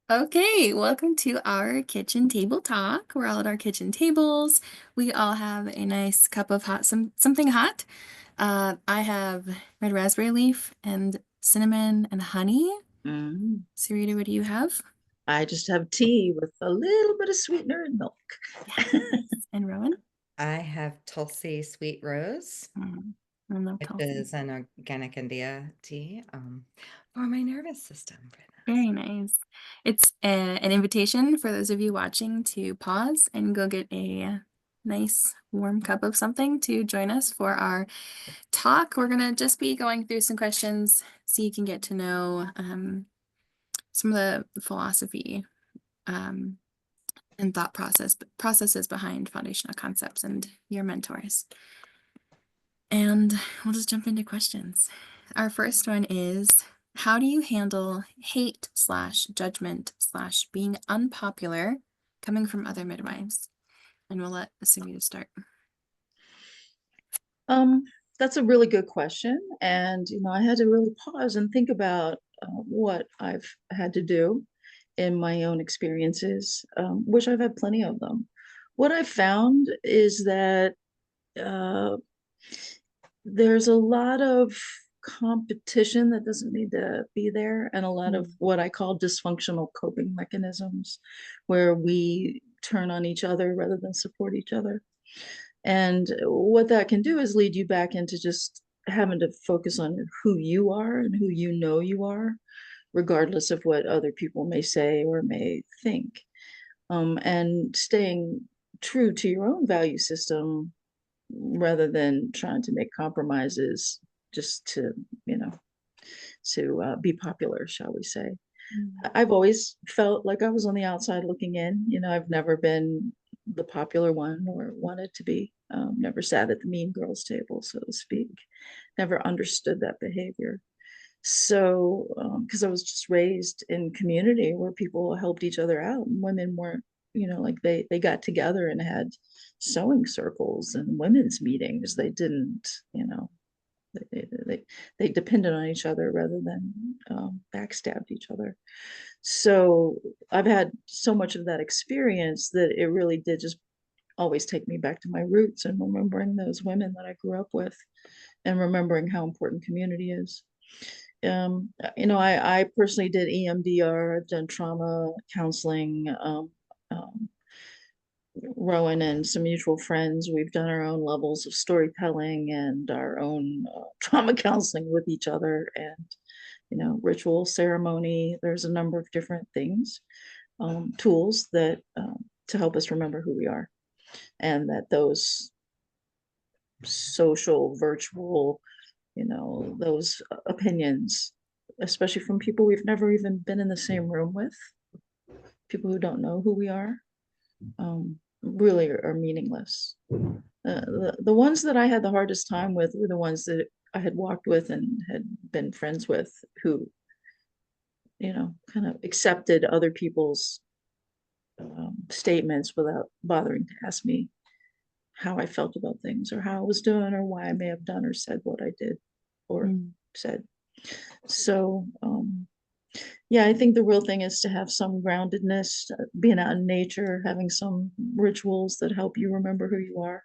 Okay, welcome to our kitchen table talk. We're all at our kitchen tables. We all have a nice cup of something hot. I have red raspberry leaf and cinnamon and honey. Mm. Sarita, what do you have? I just have tea with a little bit of sweetener and milk. Yes. And Rowan? I have Tulsi Sweet Rose, I love which Tulsi. is an organic India tea for my nervous system. Very nice. It's an invitation for those of you watching to pause and go get a nice warm cup of something to join us for our talk. We're going to just be going through some questions so you can get to know some of the philosophy um, and thought processes behind foundational concepts and your mentors. And we'll just jump into questions. Our first one is, how do you handle hate/judgment/ being unpopular coming from other midwives? And we'll let Asumita start. Um, that's a really good question. And, I had to really pause and think about what I've had to do in my own experiences, which I've had plenty of them. What I found is that uh, there's a lot of competition that doesn't need to be there, and a lot of Mm. what I call dysfunctional coping mechanisms where we turn on each other rather than support each other. And what that can do is lead you back into just having to focus on who you are and who you are, regardless of what other people may say or may think. And staying true to your own value system rather than trying to make compromises just to, you know, be popular, shall we say. Mm. I've always felt like I was on the outside looking in. I've never been the popular one or wanted to be. Never sat at the mean girls table, so to speak. Never understood that behavior. So, because I was just raised in community where people helped each other out, and women weren't, like they got together and had sewing circles and women's meetings. They didn't, they depended on each other rather than backstabbed each other. So I've had so much of that experience that it really did just always take me back to my roots and remembering those women that I grew up with and remembering how important community is. I personally did EMDR, I've done trauma counseling. Rowan and some mutual friends, we've done our own levels of storytelling and our own trauma counseling with each other, and ritual ceremony. There's a number of different things, tools that to help us remember who we are, and that those social, virtual, those opinions, especially from people we've never even been in the same room with, people who don't know who we are, really are meaningless. The ones that I had the hardest time with were the ones that I had walked with and had been friends with, who, kind of accepted other people's statements without bothering to ask me how I felt about things or how I was doing or why I may have done or said what I did or Mm. said. So, yeah, I think the real thing is to have some groundedness, being out in nature, having some rituals that help you remember who you are,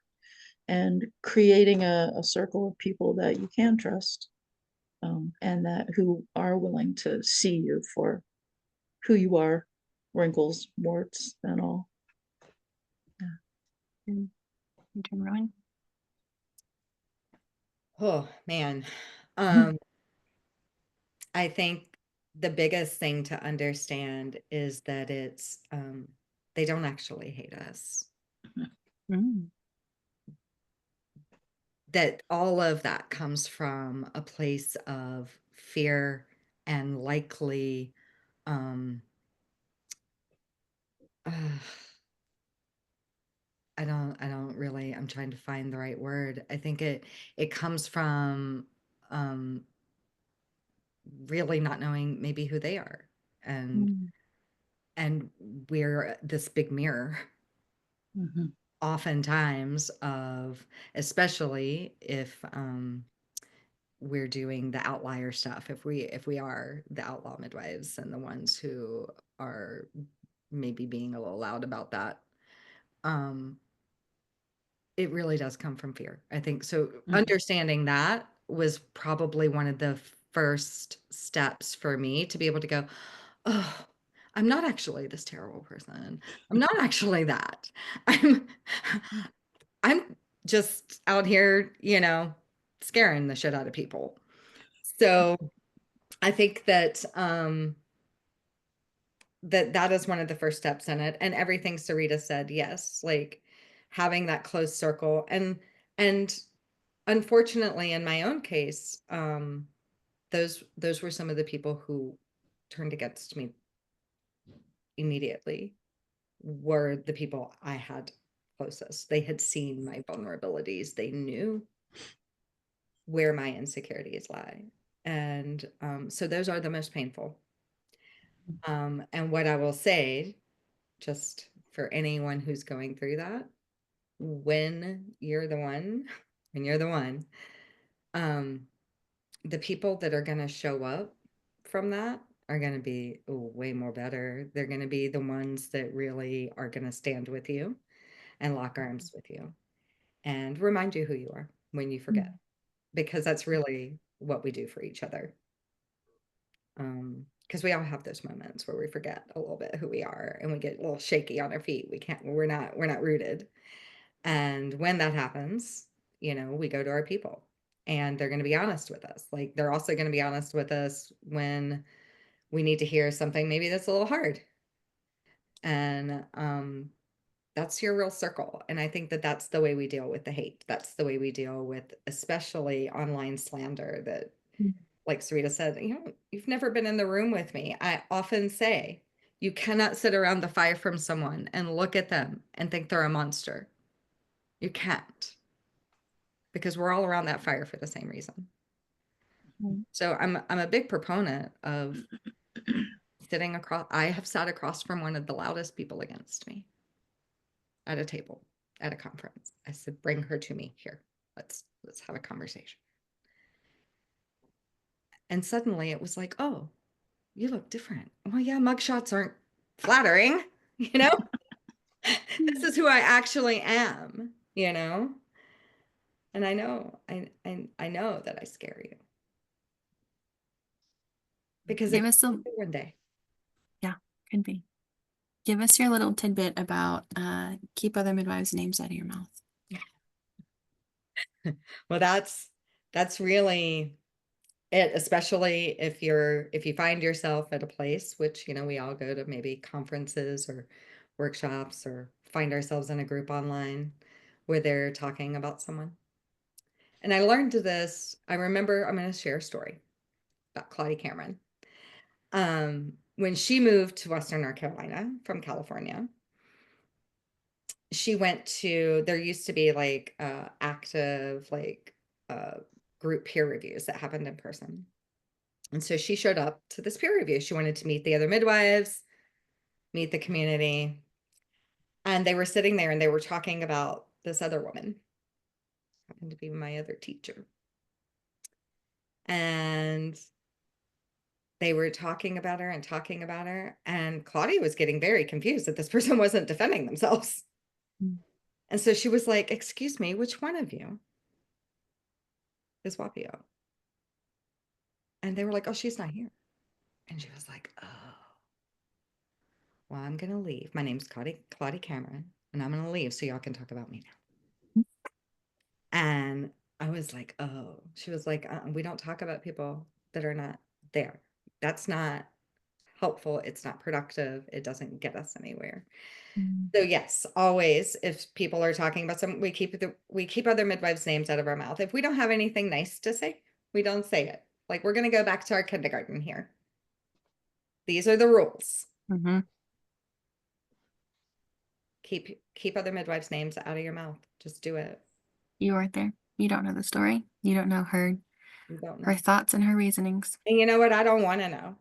and creating a circle of people that you can trust, and that who are willing to see you for who you are, wrinkles, warts, and all. Yeah. Mm. Your turn, Rowan. Oh man. I think the biggest thing to understand is that they don't actually hate us. Mm. That all of that comes from a place of fear and likely um uh, I don't really, I'm trying to find the right word. I think it comes from um really not knowing maybe who they are, and Mm. and we're this big mirror Mhm. oftentimes of, especially if we're doing the outlier stuff, if we are the outlaw midwives and the ones who are maybe being a little loud about that, it really does come from fear, I think. So understanding that was probably one of the first steps for me to be able to go, oh, I'm not actually this terrible person. I'm not actually that. I'm I'm just out here, scaring the shit out of people. So I think that that is one of the first steps in it. And everything Sarita said, yes, like having that close circle. And unfortunately, in my own case, those were some of the people who turned against me immediately, were the people I had closest. They had seen my vulnerabilities. They knew where my insecurities lie. And so those are the most painful. And what I will say, just for anyone who's going through that, when you're the one, the people that are going to show up from that are going to be way more better. They're going to be the ones that really are going to stand with you and lock arms with you and remind you who you are when you forget, because that's really what we do for each other. Because we all have those moments where we forget a little bit who we are and we get a little shaky on our feet. We're not rooted. And when that happens, we go to our people and they're going to be honest with us. Like they're also going to be honest with us when we need to hear something maybe that's a little hard. And that's your real circle. And I think that that's the way we deal with the hate. That's the way we deal with especially online slander that, like Sarita said, you've never been in the room with me. I often say, you cannot sit around the fire from someone and look at them and think they're a monster. You can't, because we're all around that fire for the same reason. So I'm a big proponent of sitting across. I have sat across from one of the loudest people against me at a table at a conference. I said, bring her to me here. Let's have a conversation. And suddenly it was like, oh, you look different. Well, yeah, mugshots aren't flattering, This is who I actually am, And I know that I scare you. Because Give it us a, one day. yeah, could be. Give us your little tidbit about keep other midwives' names out of your mouth. Well, that's really it, especially if you find yourself at a place, which, we all go to maybe conferences or workshops or find ourselves in a group online where they're talking about someone. And I learned this, I remember, I'm going to share a story about Claudia Cameron. When she moved to Western North Carolina from California, she went to, there used to be like active, like group peer reviews that happened in person. And so she showed up to this peer review. She wanted to meet the other midwives, meet the community. And they were sitting there and they were talking about this other woman, happened to be my other teacher. And they were talking about her and talking about her. And Claudia was getting very confused that this person wasn't defending themselves. And so she was like, excuse me, which one of you is Wapio? And they were like, oh, she's not here. And she was like, oh, well, I'm going to leave. My name's Claudia Cameron, and I'm going to leave so y'all can talk about me now. And I was like, oh, she was like, we don't talk about people that are not there. That's not helpful. It's not productive. It doesn't get us anywhere. So yes, always, if people are talking about something, we keep other midwives' names out of our mouth. If we don't have anything nice to say, we don't say it. Like, we're going to go back to our kindergarten here. These are the rules. Keep other midwives' names out of your mouth. Just do it. You weren't there. You don't know the story. You don't know her thoughts and her reasonings. And you know what? I don't want to know.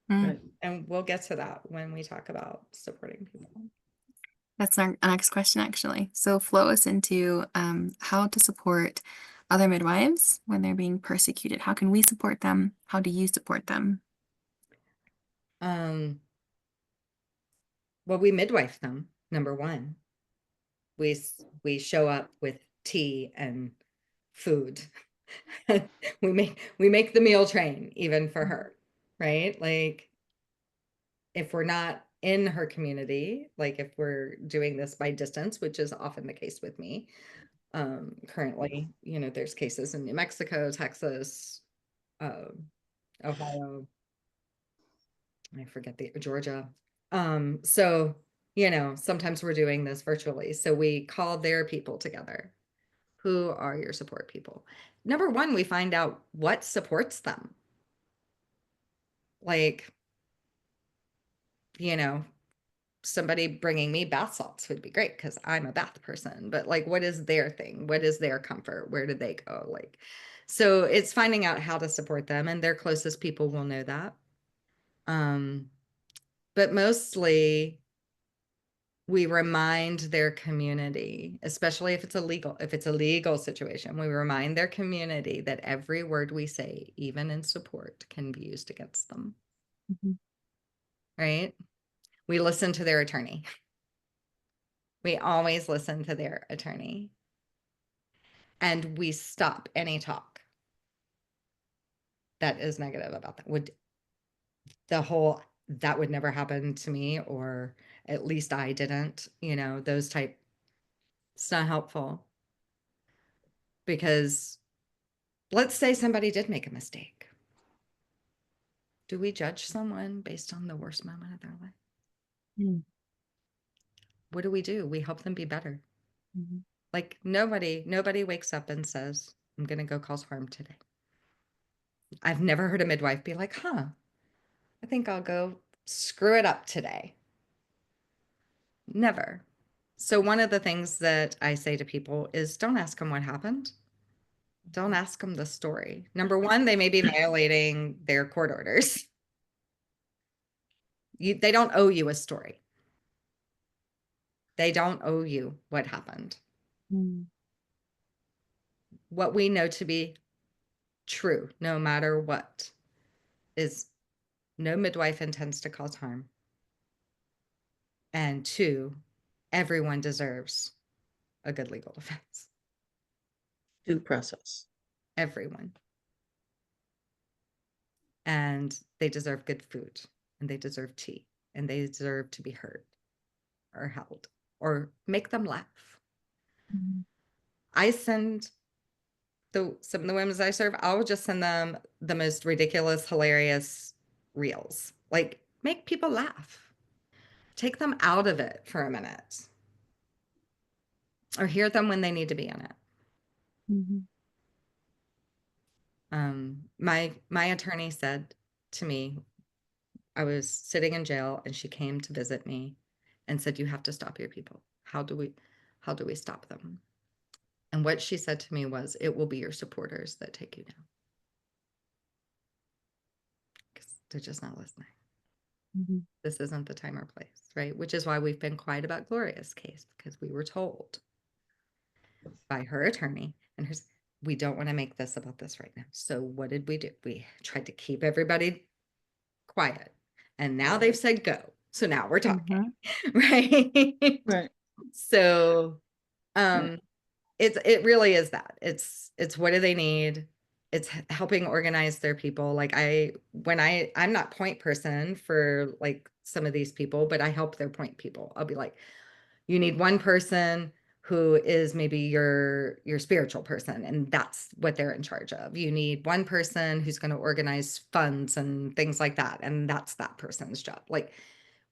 Right. And we'll get to that when we talk about supporting people. That's our next question, actually. So flow us into how to support other midwives when they're being persecuted? How can we support them? How do you support them? Well, we midwife them, number one. We show up with tea and food. We make the meal train even for her, right? Like if we're not in her community, like if we're doing this by distance, which is often the case with me, currently, there's cases in New Mexico, Texas, um, Ohio, I forget the Georgia. So, sometimes we're doing this virtually. So we call their people together. Who are your support people? Number one, we find out what supports them. Like, you know, somebody bringing me bath salts would be great because I'm a bath person, but like, what is their thing? What is their comfort? Where do they go? Like, so it's finding out how to support them, and their closest people will know that. But mostly we remind their community, especially if it's a legal situation, we remind their community that every word we say, even in support, can be used against them. Right? We listen to their attorney. We always listen to their attorney. And we stop any talk that is negative about that. That would never happen to me, or at least I didn't, those type. It's not helpful. Because let's say somebody did make a mistake. Do we judge someone based on the worst moment of their life? What do? We help them be better. Like nobody wakes up and says, I'm going to go cause harm today. I've never heard a midwife be like, I think I'll go screw it up today. Never. So one of the things that I say to people is don't ask them what happened. Don't ask them the story. Number one, they may be violating their court orders. They don't owe you a story. They don't owe you what happened. What we know to be true, no matter what, is no midwife intends to cause harm. And two, everyone deserves a good legal defense. Due process. Everyone. And they deserve good food, and they deserve tea, and they deserve to be heard or held or make them laugh. I send some of the women I serve, I'll just send them the most ridiculous, hilarious reels. Like, make people laugh. Take them out of it for a minute. Or hear them when they need to be in it. My attorney said to me, I was sitting in jail and she came to visit me and said, you have to stop your people. How do we stop them? And what she said to me was, it will be your supporters that take you down. Because they're just not listening. This isn't the time or place, right? Which is why we've been quiet about Gloria's case, because we were told by her attorney and hers, we don't want to make this about this right now. So what did we do? We tried to keep everybody quiet. And now they've said go. So now we're talking. Right? So it really is that. It's what do they need? It's helping organize their people. Like I'm not point person for like some of these people, but I help their point people. I'll be like, you need one person who is maybe your spiritual person, and that's what they're in charge of. You need one person who's going to organize funds and things like that, and that's that person's job. Like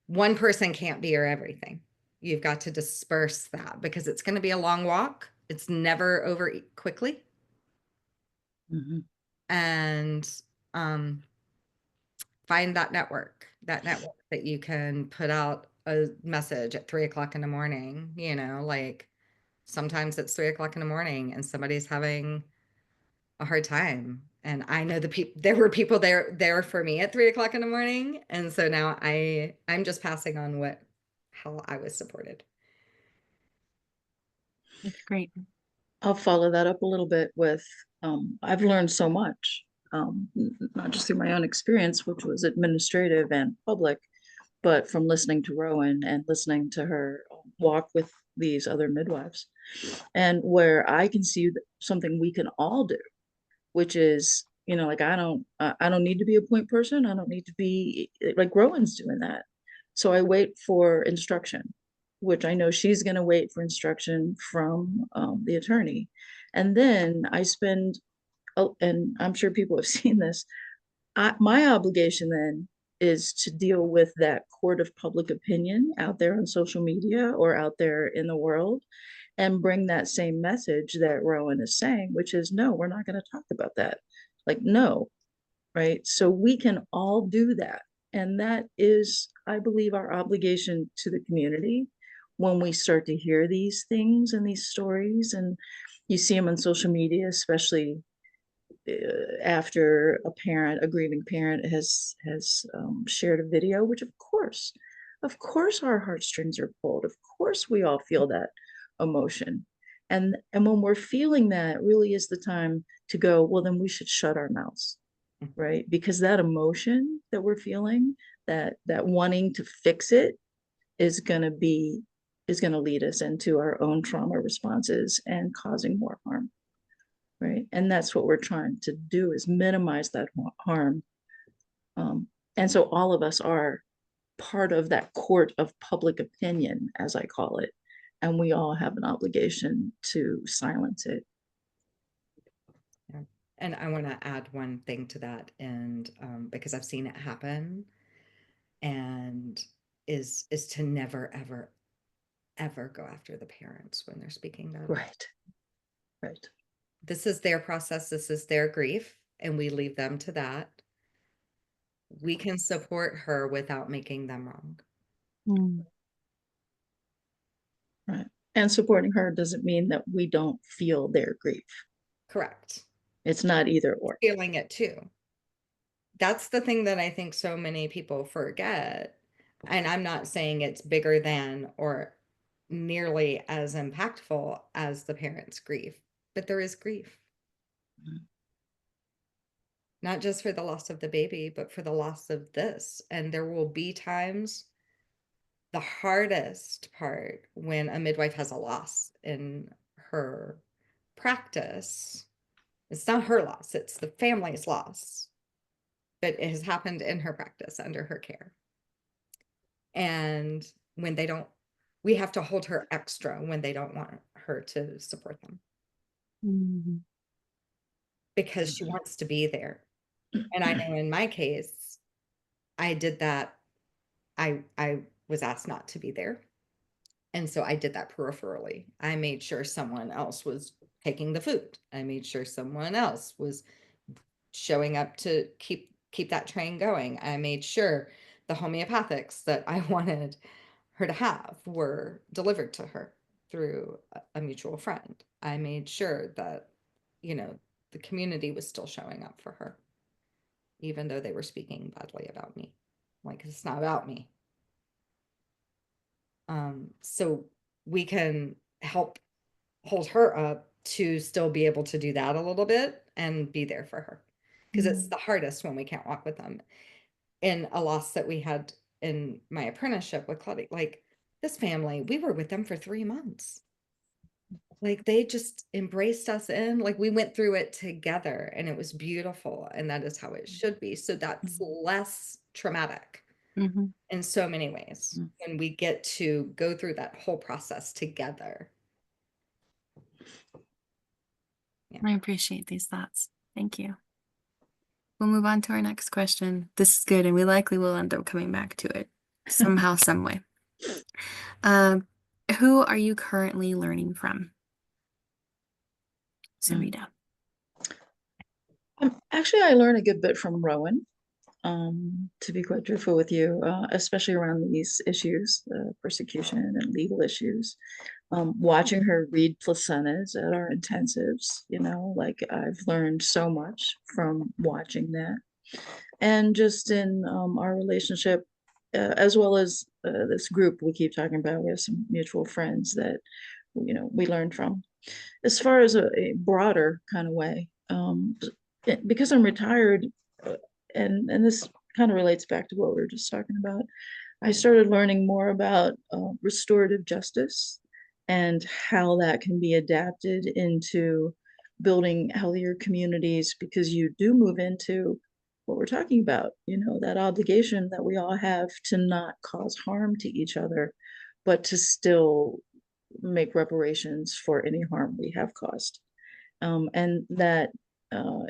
one person can't be your everything. You've got to disperse that because it's going to be a long walk. It's never over quickly. And find that network that you can put out a message at 3:00 in the morning, like sometimes it's 3:00 in the morning and somebody's having a hard time. And I know there were people there for me at 3:00 in the morning. And so now I'm just passing on how I was supported. That's great. I'll follow that up a little bit with, I've learned so much, not just through my own experience, which was administrative and public, but from listening to Rowan and listening to her walk with these other midwives, and where I can see something we can all do, which is, like I don't need to be a point person. I don't need to be like Rowan's doing that. So I wait for instruction, which I know she's going to wait for instruction from the attorney. And then I spend, oh, and I'm sure people have seen this, my obligation then is to deal with that court of public opinion out there on social media or out there in the world, and bring that same message that Rowan is saying, which is no, we're not going to talk about that. Like, no, right? So we can all do that. And that is, I believe, our obligation to the community when we start to hear these things and these stories. And you see them on social media, especially after a grieving parent has shared a video, which of course our heartstrings are pulled. Of course we all feel that emotion. And when we're feeling that, really is the time to go, well, then we should shut our mouths, right? Because that emotion that we're feeling, that wanting to fix it, is going to lead us into our own trauma responses and causing more harm, right? And that's what we're trying to do, is minimize that harm. And so all of us are part of that court of public opinion, as I call it, and we all have an obligation to silence it. Yeah. And I want to add one thing to that, and because I've seen it happen, and is to never ever go after the parents when they're speaking their life. Right. This is their process, this is their grief, and we leave them to that. We can support her without making them wrong. Right. And supporting her doesn't mean that we don't feel their grief. Correct. It's not either or. Feeling it too. That's the thing that I think so many people forget. And I'm not saying it's bigger than or nearly as impactful as the parent's grief, but there is grief. Mhm. Not just for the loss of the baby, but for the loss of this. And there will be times, the hardest part when a midwife has a loss in her practice, it's not her loss, it's the family's loss, but it has happened in her practice under her care. And when they don't, we have to hold her extra when they don't want her to support them. Because she wants to be there. And I know in my case, I did that. I was asked not to be there. And so I did that peripherally. I made sure someone else was taking the food. I made sure someone else was showing up to keep that train going. I made sure the homeopathics that I wanted her to have were delivered to her through a mutual friend. I made sure that, the community was still showing up for her, even though they were speaking badly about me. Like, it's not about me. So we can help hold her up to still be able to do that a little bit and be there for her. Because it's the hardest when we can't walk with them. In a loss that we had in my apprenticeship with Claudia, like this family, we were with them for 3 months. Like they just embraced us in, like we went through it together and it was beautiful. And that is how it should be. So that's less traumatic in so many ways when we get to go through that whole process together. Yeah. I appreciate these thoughts. Thank you. We'll move on to our next question. This is good, and we likely will end up coming back to it somehow, some way. Who are you currently learning from? Sarita. Actually, I learned a good bit from Rowan, to be quite truthful with you, especially around these issues, persecution and legal issues. Watching her read placentas at our intensives, like I've learned so much from watching that. And just in our relationship, as well as this group we keep talking about, we have some mutual friends that we learned from. As far as a broader kind of way, because I'm retired, and this kind of relates back to what we were just talking about, I started learning more about restorative justice and how that can be adapted into building healthier communities, because you do move into what we're talking about, that obligation that we all have to not cause harm to each other, but to still make reparations for any harm we have caused. And that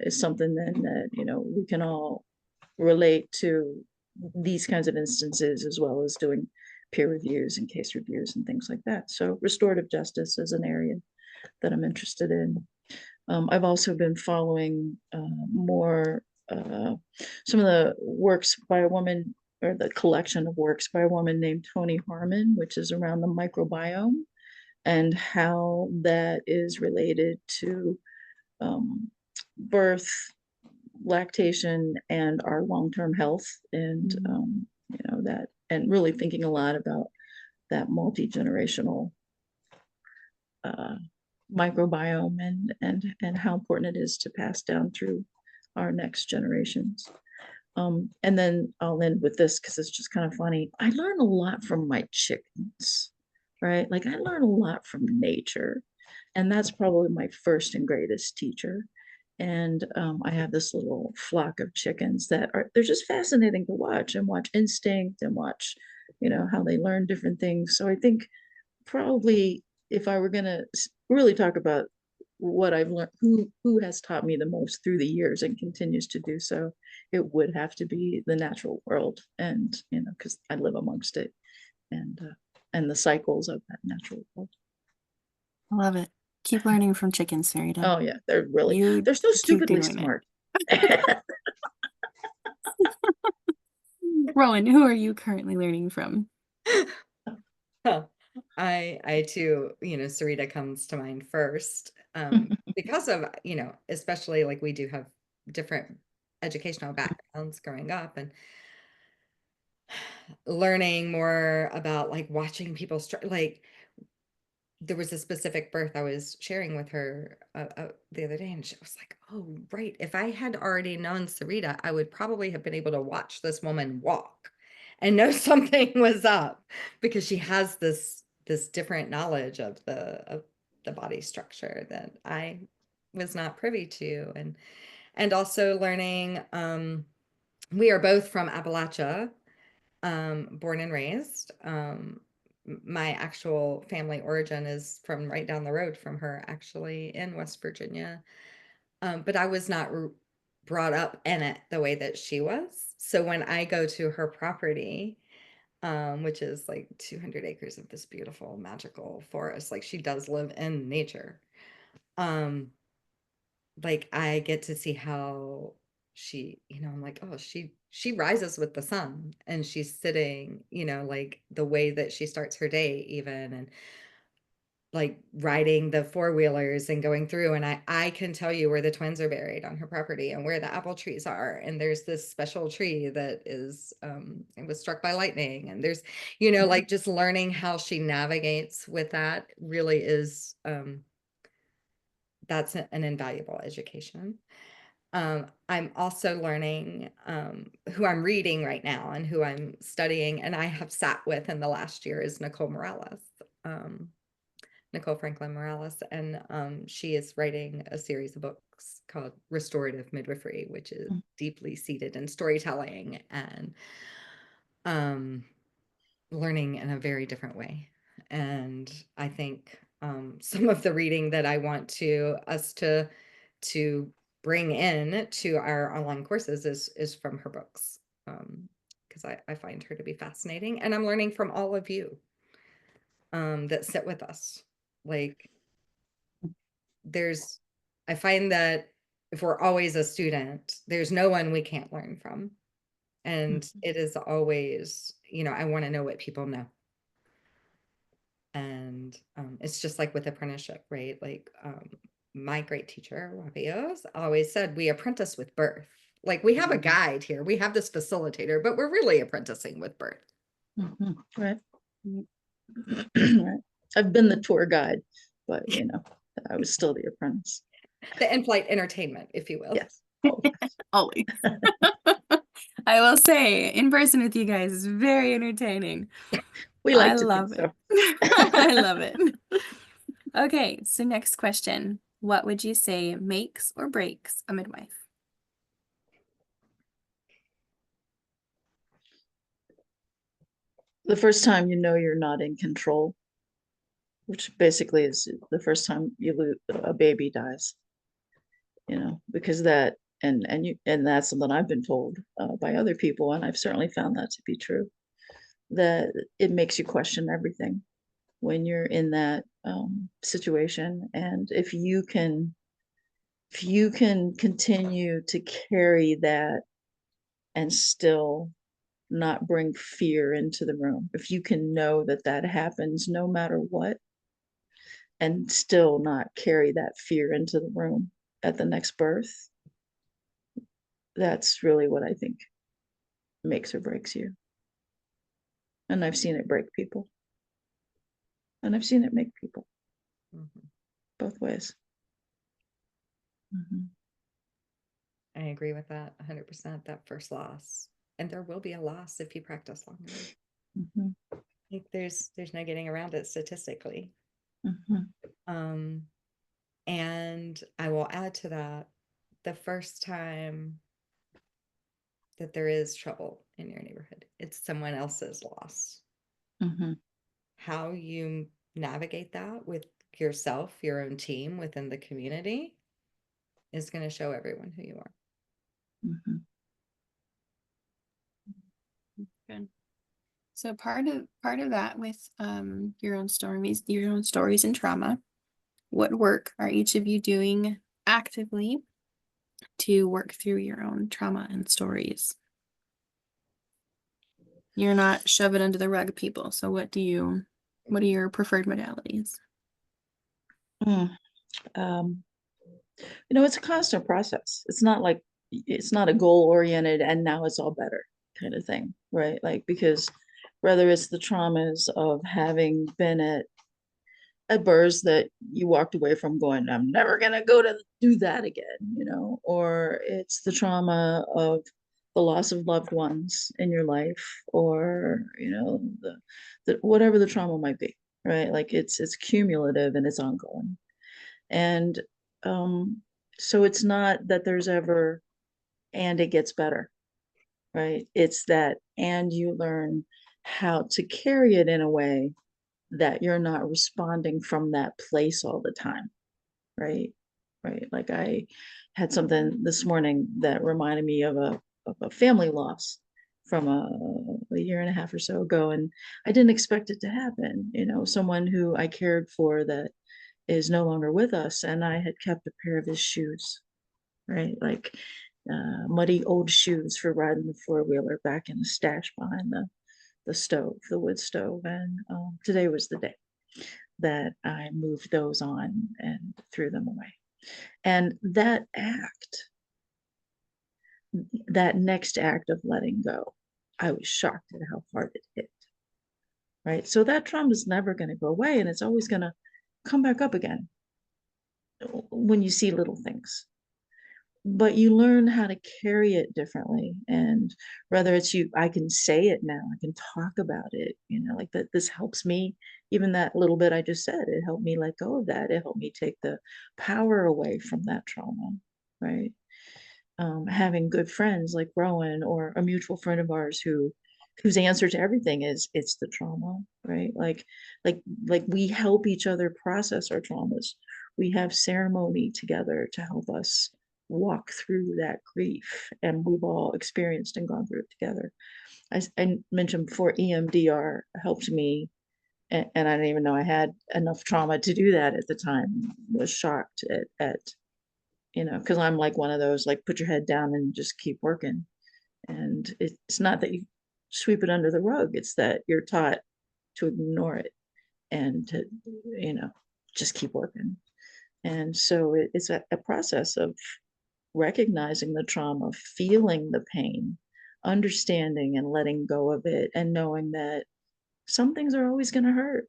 is something then that, we can all relate to these kinds of instances, as well as doing peer reviews and case reviews and things like that. So restorative justice is an area that I'm interested in. I've also been following more some of the works by a woman, or the collection of works by a woman named Toni Harmon, which is around the microbiome and how that is related to birth, lactation, and our long-term health, and that, and really thinking a lot about that multi-generational microbiome, and how important it is to pass down through our next generations. And then I'll end with this because it's just kind of funny. I learn a lot from my chickens, right? Like I learn a lot from nature, and that's probably my first and greatest teacher. And I have this little flock of chickens that they're just fascinating to watch, and watch instinct, and watch, how they learn different things. So I think probably, if I were going to really talk about what I've learned, who has taught me the most through the years and continues to do so, it would have to be the natural world. And because I live amongst it, and the cycles of that natural world. I love it. Keep learning from chickens, Sarita. Oh yeah, they're You so keep stupidly doing it. smart. Rowan, who are you currently learning from? I too, Sarita comes to mind first, because of, especially like we do have different educational backgrounds growing up, and learning more about like watching people like there was a specific birth I was sharing with her the other day, and she was like, "Oh, right. If I had already known Sarita, I would probably have been able to watch this woman walk and know something was up, because she has this different knowledge of the body structure that I was not privy to." And also learning, we are both from Appalachia, born and raised. My actual family origin is from right down the road from her, actually, in West Virginia. But I was not brought up in it the way that she was. So when I go to her property, which is like 200 acres of this beautiful, magical forest, like she does live in nature. Like I get to see how she, I'm like, oh, she rises with the sun, and she's sitting, like the way that she starts her day even, and like riding the four-wheelers and going through, and I can tell you where the twins are buried on her property and where the apple trees are, and there's this special tree that is it was struck by lightning, and there's like just learning how she navigates with that really is that's an invaluable education. I'm also learning, who I'm reading right now and who I'm studying, and I have sat with in the last year, is Nicole Morales, Nicole Franklin Morales, and she is writing a series of books called Restorative Midwifery, which is deeply seated in storytelling and learning in a very different way. And I think some of the reading that I want us to bring in to our online courses is from her books, because I find her to be fascinating, and I'm learning from all of you that sit with us. Like I find that if we're always a student, there's no one we can't learn from. And it is always, I want to know what people know. And it's just like with apprenticeship, right? Like my great teacher, Rabios, always said, we apprentice with birth. Like we have a guide here, we have this facilitator, but we're really apprenticing with birth. Right. Right. I've been the tour guide, but I was still the apprentice. The in-flight entertainment, if you will. Yes. Always. Always. I will say, in person with you guys is very entertaining. We I like to think love it. so. I love it. Okay, so next question. What would you say makes or breaks a midwife? The first time you know you're not in control, which basically is the first time a baby dies, because that and that's something I've been told by other people, and I've certainly found that to be true, that it makes you question everything when you're in that situation. And if you can continue to carry that and still not bring fear into the room, if you can know that that happens no matter what, and still not carry that fear into the room at the next birth, that's really what I think makes or breaks you. And I've seen it break people, and I've seen it make people, both ways. Mm-hmm. I agree with that 100%, that first loss. And there will be a loss if you practice long enough. Mm-hmm. Like there's no getting around it statistically. Mm-hmm. And I will add to that, the first time that there is trouble in your neighborhood, it's someone else's loss. Mm-hmm. How you navigate that with yourself, your own team within the community is going to show everyone who you are. Mm-hmm. Good. So part of that with your own stories and trauma, what work are each of you doing actively to work through your own trauma and stories? You're not shove it under the rug, people. So what are your preferred modalities? It's a constant process. It's not a goal oriented and now it's all better kind of thing, right? Like, because whether it's the traumas of having been at births that you walked away from going, I'm never gonna go to do that again, or it's the trauma of the loss of loved ones in your life, or the whatever the trauma might be, right? Like it's cumulative and it's ongoing. And so it's not that there's ever and it gets better, right? It's that and you learn how to carry it in a way that you're not responding from that place all the time, right? Right. Like I had something this morning that reminded me of a family loss from a year and a half or so ago, and I didn't expect it to happen. Someone who I cared for that is no longer with us, and I had kept a pair of his shoes, right? Like muddy old shoes for riding the four-wheeler back in the stash behind the stove, the wood stove. And today was the day that I moved those on and threw them away. And that next act of letting go, I was shocked at how hard it hit, right? So that trauma is never going to go away, and it's always going to come back up again when you see little things. But you learn how to carry it differently. And whether it's I can say it now, I can talk about it, like that, this helps me. Even that little bit I just said, it helped me let go of that. It helped me take the power away from that trauma, right? Having good friends like Rowan, or a mutual friend of ours whose answer to everything is it's the trauma, right? Like we help each other process our traumas. We have ceremony together to help us walk through that grief, and we've all experienced and gone through it together. I mentioned before, EMDR helped me, and I didn't even know I had enough trauma to do that at the time. Was shocked at because I'm like one of those, like, put your head down and just keep working. And it's not that you sweep it under the rug, it's that you're taught to ignore it and to, just keep working. And so it's a process of recognizing the trauma, feeling the pain, understanding and letting go of it, and knowing that some things are always going to hurt.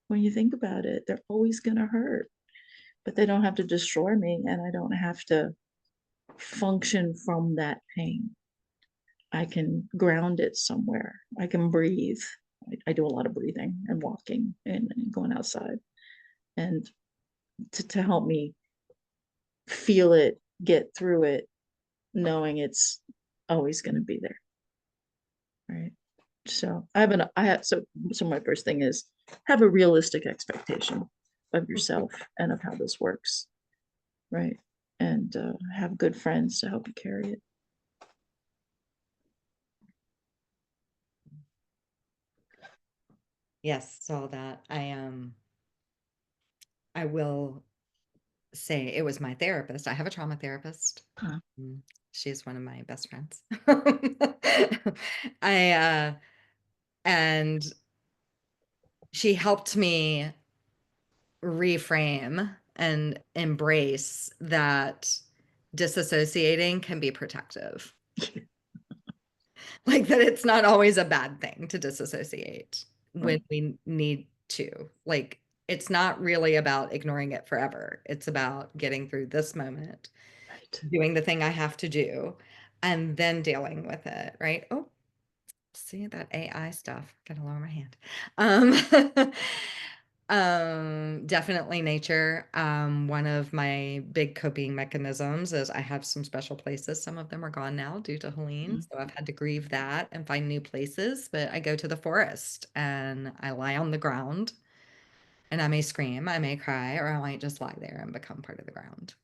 When you think about it, they're always going to hurt. but they don't have to destroy me, and I don't have to function from that pain. I can ground it somewhere. I can breathe. I do a lot of breathing and walking and going outside, and to help me feel it, get through it, knowing it's always going to be there. Right. So so my first thing is have a realistic expectation of yourself and of how this works. Right. And have good friends to help you carry it. Yes, saw that. I will say it was my therapist. I have a trauma therapist. Huh. She's one of my best friends. I and she helped me reframe and embrace that disassociating can be protective. Like that it's not always a bad thing to disassociate when Right. we need to. Like it's not really about ignoring it forever. It's about getting through this moment, Right. doing the thing I have to do, and then dealing with it, right? Oh, see that AI stuff. Gotta lower my hand. Definitely nature. One of my big coping mechanisms is I have some special places. Some of them are gone now due to Helene, so I've had to grieve that and find new places. But I go to the forest and I lie on the ground, and I may scream, I may cry, or I might just lie there and become part of the ground.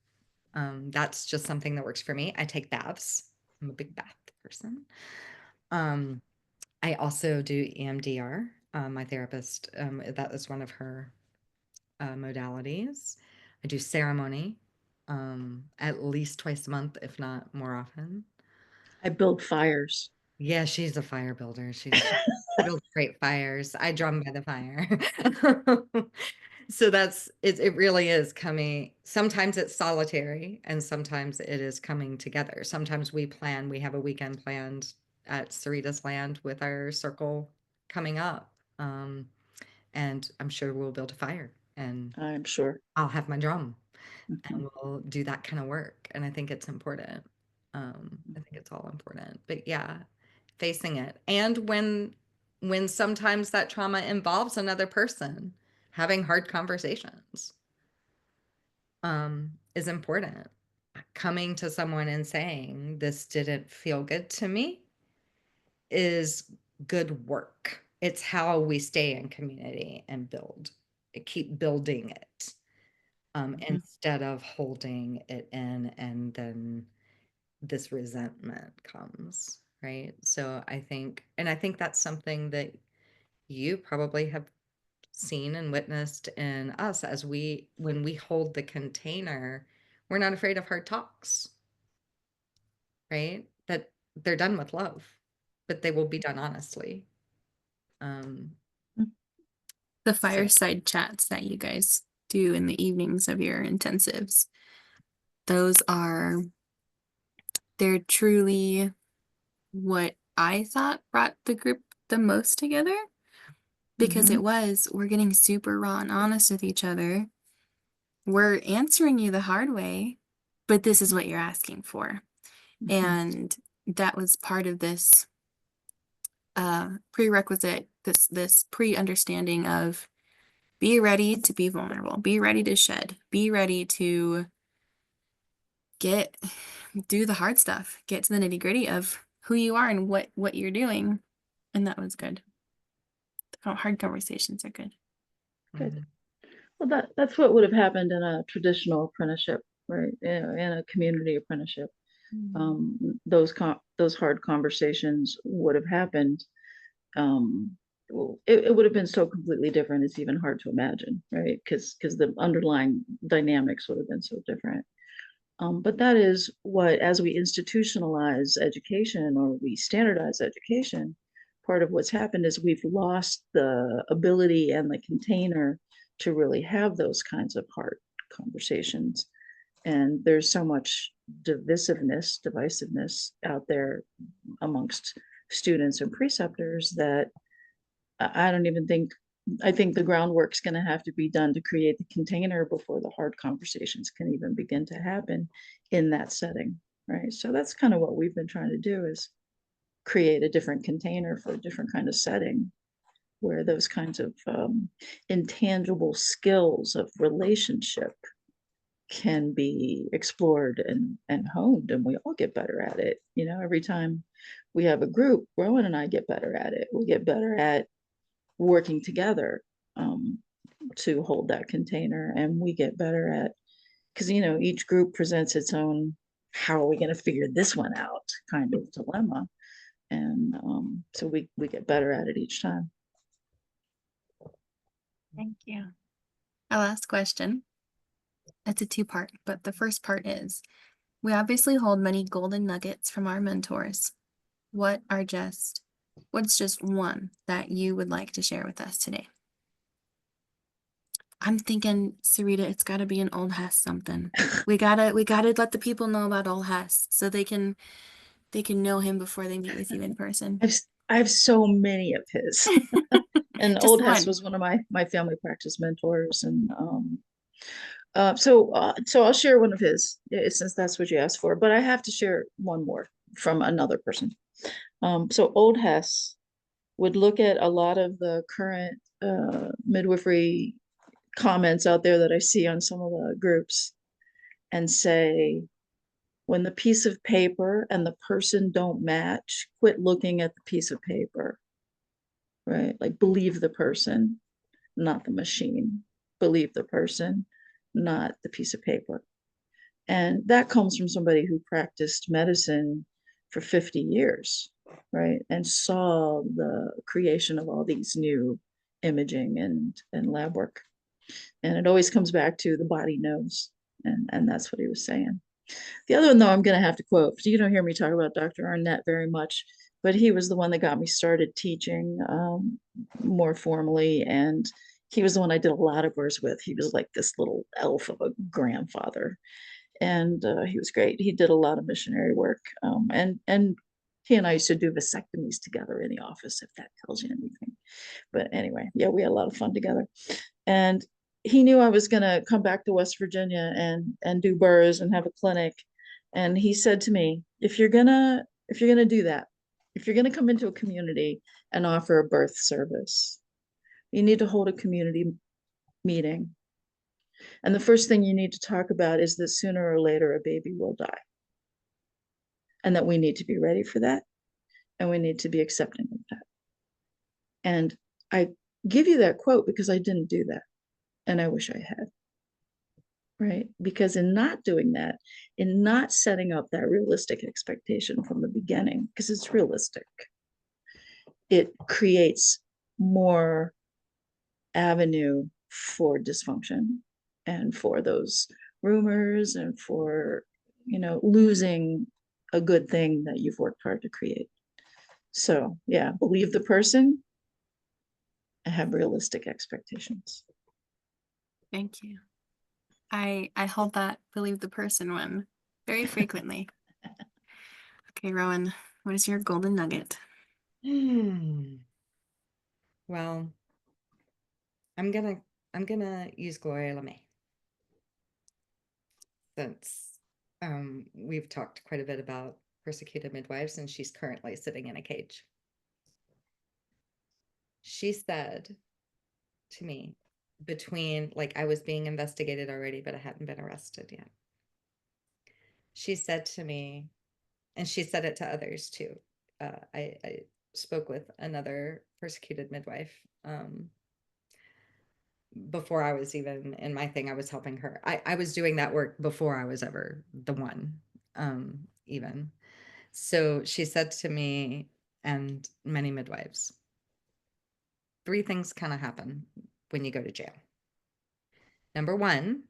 That's just something that works for me. I take baths. I'm a big bath person. Um, I also do EMDR. My therapist, that is one of her modalities. I do ceremony at least twice a month, if not more often. I build fires. Yeah, she's a fire builder. She builds great fires. I drum by the fire. So that's it, it really is coming. Sometimes it's solitary and sometimes it is coming together. Sometimes we have a weekend planned at Sarita's land with our circle coming up. And I'm sure we'll build a fire and I'm sure. I'll have my drum Mhm. and we'll do that kind of work. And I think it's important. I think it's all important. But yeah, facing it. And when sometimes that trauma involves another person, having hard conversations is important. Coming to someone and saying, this didn't feel good to me is good work. It's how we stay in community and keep building it Mhm. instead of holding it in and then this resentment comes, right? So I think that's something that you probably have seen and witnessed in us as when we hold the container, we're not afraid of hard talks, right? That they're done with love, but they will be done honestly. Um, The so fireside chats that you guys do in the evenings of your intensives, those are, they're truly what I thought brought the group the most together because Mhm. we're getting super raw and honest with each other. We're answering you the hard way, but this is what you're asking for. Mhm. And that was part of this prerequisite, this pre-understanding of be ready to be vulnerable, be ready to shed, be ready to get do the hard stuff, get to the nitty-gritty of who you are and what you're doing. And that was good. Hard conversations are good. Good. mhm, Well, that's what would have happened in a traditional apprenticeship, right? In a community apprenticeship. Mm. Those hard conversations would have happened. Well, it would have been so completely different. It's even hard to imagine, right? Because the underlying dynamics would have been so different. But that is what, as we institutionalize education or we standardize education, part of what's happened is we've lost the ability and the container to really have those kinds of hard conversations. And there's so much divisiveness out there amongst students and preceptors that I don't even think I think the groundwork's going to have to be done to create the container before the hard conversations can even begin to happen in that setting, right? So that's kind of what we've been trying to do, is create a different container for a different kind of setting where those kinds of intangible skills of relationship can be explored and honed, and we all get better at it. You know, every time we have a group, Rowan and I get better at it. We get better at working together um, to hold that container, and we get better at, because you know, each group presents its own how are we going to figure this one out kind of dilemma, and so we get better at it each time. Thank you. Our last question. It's a two-part, but the first part is, we obviously hold many golden nuggets from our mentors. What's just one that you would like to share with us today? I'm thinking, Sarita, it's gotta be an old Hess something. We gotta let the people know about old Hess so they can know him before they meet with you in person. I have so many of his. And Just Old Hess one. was one of my family practice mentors, and so I'll share one of his, since that's what you asked for. But I have to share one more from another person. So Old Hess would look at a lot of the current midwifery comments out there that I see on some of the groups and say, when the piece of paper and the person don't match, quit looking at the piece of paper, right? Like, believe the person, not the machine. Believe the person, not the piece of paper. And that comes from somebody who practiced medicine for 50 years, right? And saw the creation of all these new imaging and lab work. And it always comes back to the body knows. And that's what he was saying. The other one, though, I'm going to have to quote. You don't hear me talk about Dr. Arnett very much, but he was the one that got me started teaching more formally. And he was the one I did a lot of work with. He was like this little elf of a grandfather. And he was great. He did a lot of missionary work. And he and I used to do vasectomies together in the office, if that tells you anything. But anyway, yeah, we had a lot of fun together. And he knew I was going to come back to West Virginia and do burrs and have a clinic. And he said to me, if you're gonna do that, if you're gonna come into a community and offer a birth service, you need to hold a community meeting. And the first thing you need to talk about is that sooner or later a baby will die. And that we need to be ready for that. And we need to be accepting of that. And I give you that quote because I didn't do that. And I wish I had. Right? Because in not doing that, in not setting up that realistic expectation from the beginning, because it's realistic, it creates more avenue for dysfunction and for those rumors and for, losing a good thing that you've worked hard to create. So yeah, believe the person and have realistic expectations. Thank you. I hold that believe the person one very frequently. Okay, Rowan, what is your golden nugget? Well, I'm gonna use Gloria LeMay, since we've talked quite a bit about persecuted midwives, and she's currently sitting in a cage. She said to me, between, like, I was being investigated already, but I hadn't been arrested yet. She said to me, and she said it to others too. I spoke with another persecuted midwife before I was even in my thing. I was helping her. I was doing that work before I was ever the one, even. So she said to me, and many midwives, 3 things kind of happen when you go to jail. Number 1,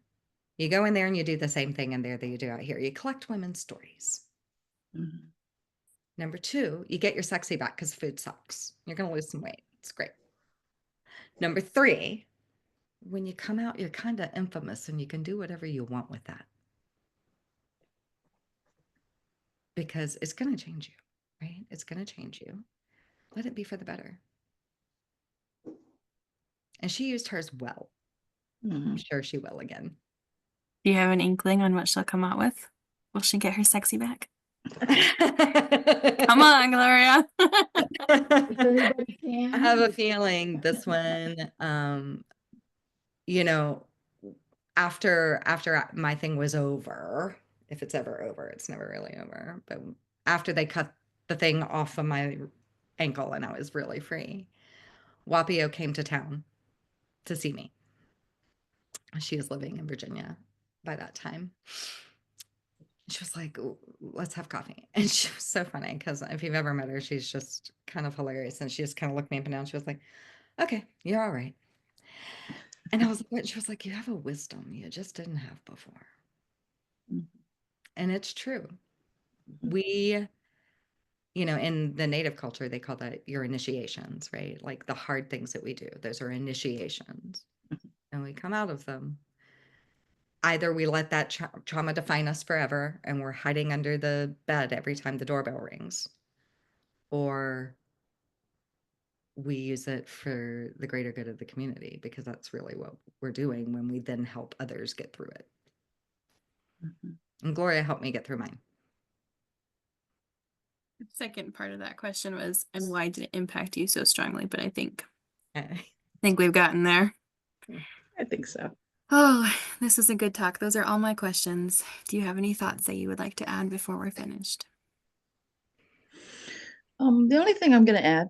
you go in there and you do the same thing in there that you do out here. You collect women's stories. Mhm. Number 2, you get your sexy back because food sucks. You're going to lose some weight. It's great. Number 3, when you come out, you're kind of infamous and you can do whatever you want with that. Because it's going to change you, right? It's going to change you. Let it be for the better. and she used hers well. I'm Mhm. sure she will again. Do you have an inkling on what she'll come out with? Will she get her sexy back? Come on, Gloria. If anybody I have can. a feeling this one, you know, after my thing was over, if it's ever over, it's never really over. But after they cut the thing off of my ankle and I was really free, Wapio came to town to see me. She was living in Virginia by that time. She was like, let's have coffee. And she was so funny because if you've ever met her, she's just kind of hilarious. And she just kind of looked me up and down. She was like, okay, you're all right. And I was like, what? She was like, you have a wisdom you just didn't have before. Mhm. And it's true. We, in the native culture, they call that your initiations, right? Like the hard things that we do, those are initiations. And we come out of them. Either we let that trauma define us forever and we're hiding under the bed every time the doorbell rings, or we use it for the greater good of the community because that's really what we're doing when we then help others get through it. Mhm. And Gloria helped me get through mine. The second part of that question was, and why did it impact you so strongly? But I think we've gotten there. I think so. Oh, this was a good talk. Those are all my questions. Do you have any thoughts that you would like to add before we're finished? The only thing I'm going to add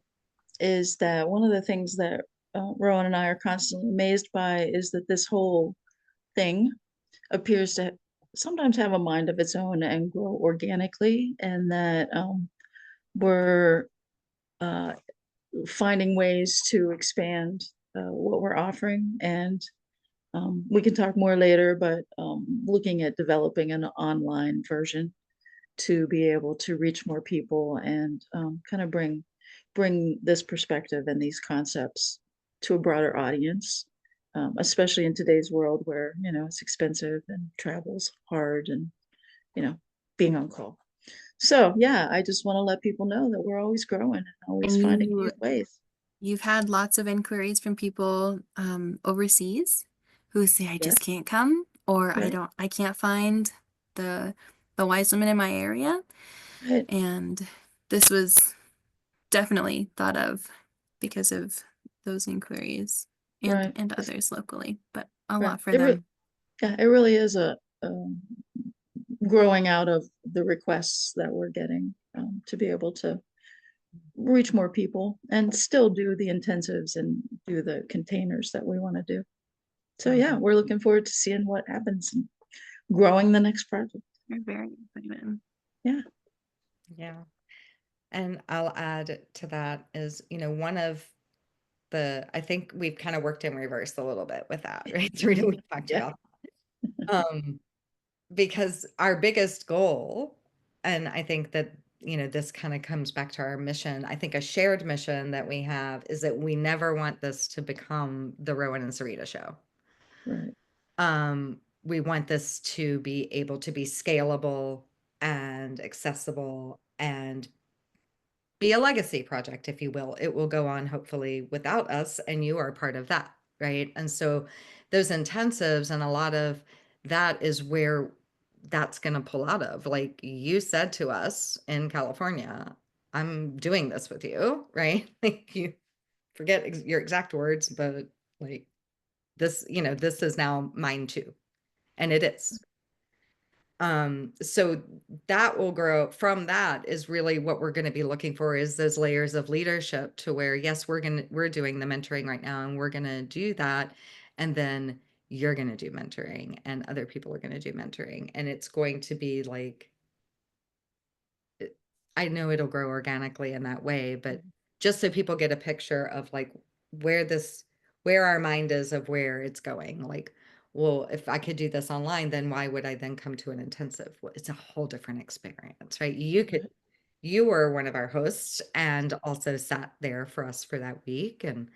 is that one of the things that Rowan and I are constantly amazed by is that this whole thing appears to sometimes have a mind of its own and grow organically, and that we're uh, finding ways to expand what we're offering. And we can talk more later, but looking at developing an online version to be able to reach more people and kind of bring this perspective and these concepts to a broader audience, especially in today's world where it's expensive and travel's hard and being on call. So yeah, I just want to let people know that we're always growing and always And finding new ways. you've had lots of inquiries from people overseas who say, I just Yes, can't come, or right, I can't find the wise women in my area. right, And this was definitely thought of because of those inquiries right, and others locally, but a right. lot for them. Yeah, it really is a growing out of the requests that we're getting to be able to reach more people and still do the intensives and do the containers that we want to do. So yeah, we're looking forward to seeing what happens and growing the next project. We're very excited. Yeah. Yeah. And I'll add to that is, one of I think we've kind of worked in reverse a little bit with that, right? Sarita, we talked Yeah. about because our biggest goal, and I think that, this kind of comes back to our mission. I think a shared mission that we have is that we never want this to become the Rowan and Sarita show. Right. We want this to be able to be scalable and accessible and be a legacy project, if you will. It will go on hopefully without us, and you are part of that, right? And so those intensives and a lot of that is where that's going to pull out of. Like you said to us in California, I'm doing this with you, right? Like you forget your exact words, but like this, this is now mine too. And it is. So that will grow from that is really what we're going to be looking for is those layers of leadership to where, yes, we're doing the mentoring right now and we're going to do that. And then you're going to do mentoring and other people are going to do mentoring. And it's going to be like, I know it'll grow organically in that way, but just so people get a picture of like where our mind is of where it's going. Like, well, if I could do this online, then why would I then come to an intensive? Well, it's a whole different experience, right? You were one of our hosts and also sat there for us for that week and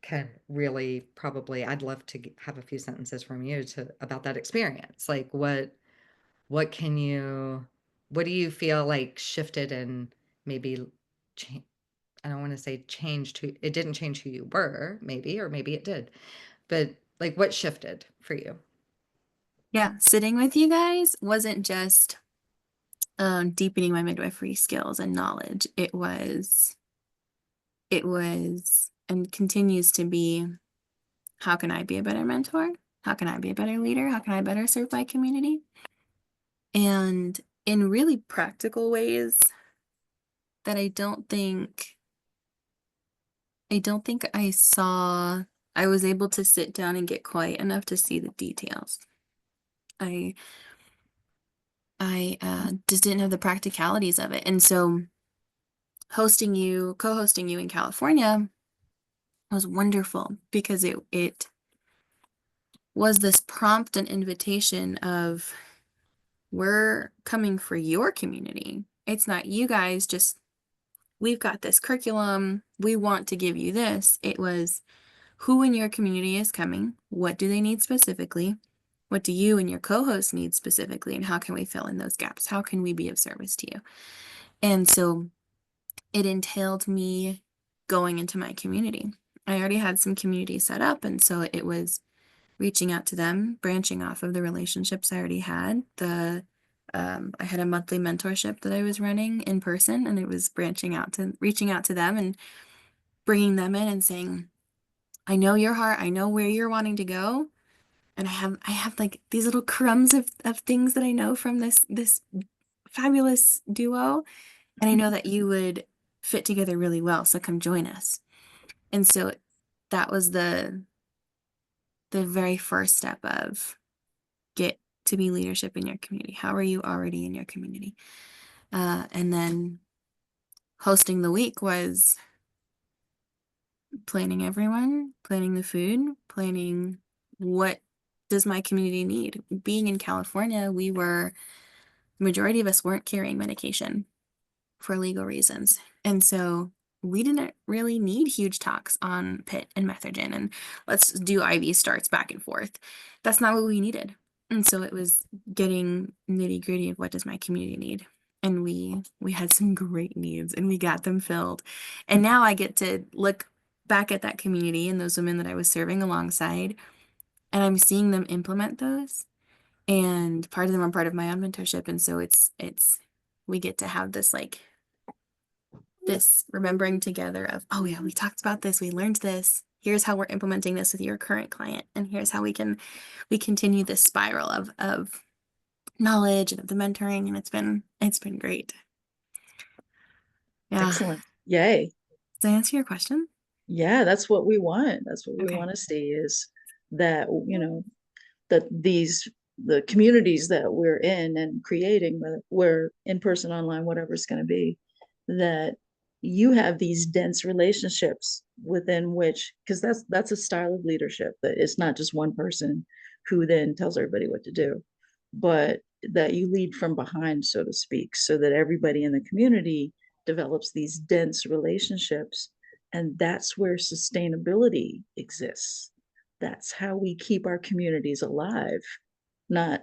can really probably, I'd love to have a few sentences from you about that experience. Like what what do you feel like shifted and maybe I don't want to say changed who, it didn't change who you were, maybe, or maybe it did. But like what shifted for you? Yeah, sitting with you guys wasn't just deepening my midwifery skills and knowledge. It was and continues to be, how can I be a better mentor? How can I be a better leader? How can I better serve my community? And in really practical ways that I don't think I was able to sit down and get quiet enough to see the details. I I just didn't have the practicalities of it. And so co-hosting you in California was wonderful because it was this prompt and invitation of, we're coming for your community. It's not you guys just, we've got this curriculum, we want to give you this. It was, who in your community is coming? What do they need specifically? What do you and your co-host need specifically? And how can we fill in those gaps? How can we be of service to you? And so it entailed me going into my community. I already had some community set up, and so it was reaching out to them, branching off of the relationships I already had. I had a monthly mentorship that I was running in person, and it was reaching out to them and bringing them in and saying, I know your heart, I know where you're wanting to go, and I have like these little crumbs of things that I know from this fabulous duo, and I know that you would fit together really well, so come join us. And so that was the very first step of, get to be leadership in your community. How are you already in your community? And then hosting the week was planning everyone, planning the food, planning what does my community need. Being in California, majority of us weren't carrying medication for legal reasons. And so we didn't really need huge talks on PIT and Methogen and let's do IV starts back and forth. That's not what we needed. And so it was getting nitty gritty of, what does my community need? And we had some great needs and we got them filled. And now I get to look back at that community and those women that I was serving alongside, and I'm seeing them implement those. And part of them are part of my own mentorship. And so it's we get to have this remembering together of, oh yeah, we talked about this, we learned this. Here's how we're implementing this with your current client, and here's how we continue this spiral of knowledge and of the mentoring, and it's been great. Yeah. Excellent. Yay. Does that answer your question? Yeah, that's what we want. That's what we Okay. want to see, is that, that the communities that we're in and creating, whether we're in person, online, whatever it's going to be, that you have these dense relationships within which, because that's a style of leadership, that it's not just one person who then tells everybody what to do, but that you lead from behind, so to speak, so that everybody in the community develops these dense relationships. And that's where sustainability exists. That's how we keep our communities alive, not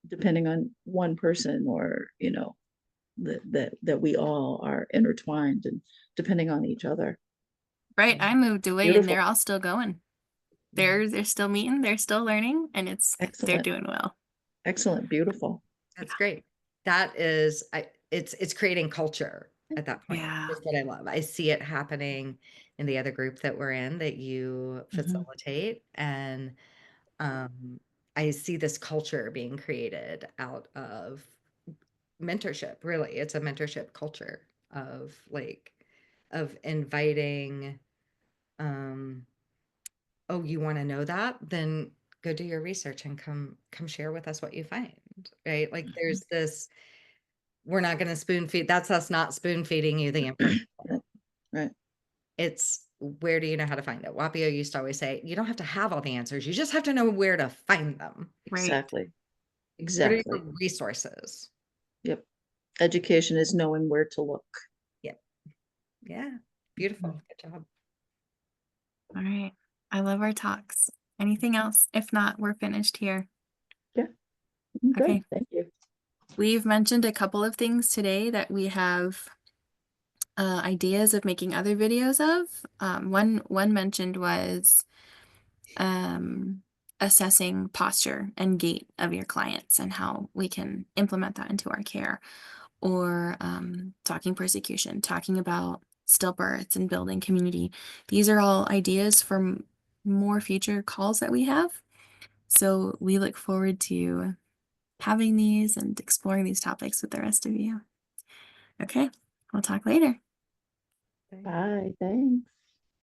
depending on one person, or that we all are intertwined and depending on each other. Right. I moved away and they're Beautiful. all still going. They're still meeting, they're still learning, and they're Excellent. doing well. Excellent. Beautiful. That's great. That is, it's creating culture at that point. Yeah. Is what I love. I see it happening in the other group that we're in that you Mhm. facilitate, and um, I see this culture being created out of mentorship. Really, it's a mentorship culture of inviting. Um, oh, you want to know that? Then go do your research and come share with us what you find. Right? Like Mhm. there's this, we're not going to spoon feed. That's us not spoon feeding you the information. Right. Right. It's, where do you know how to find it? Wapio used to always say, you don't have to have all the answers. You just have to know where to find them. Right. Exactly. What are Exactly. your resources? Yep. Education is knowing where to look. Yep. Yeah. Beautiful. Mhm. Good job. All right. I love our talks. Anything else? If not, we're finished here. Yeah. Good. Okay. Thank you. We've mentioned a couple of things today that we have ideas of making other videos of. One mentioned was um, assessing posture and gait of your clients and how we can implement that into our care, or talking persecution, talking about stillbirths and building community. These are all ideas for more future calls that we have. So we look forward to having these and exploring these topics with the rest of you. Okay, we'll talk later. Thanks. Bye. Thanks.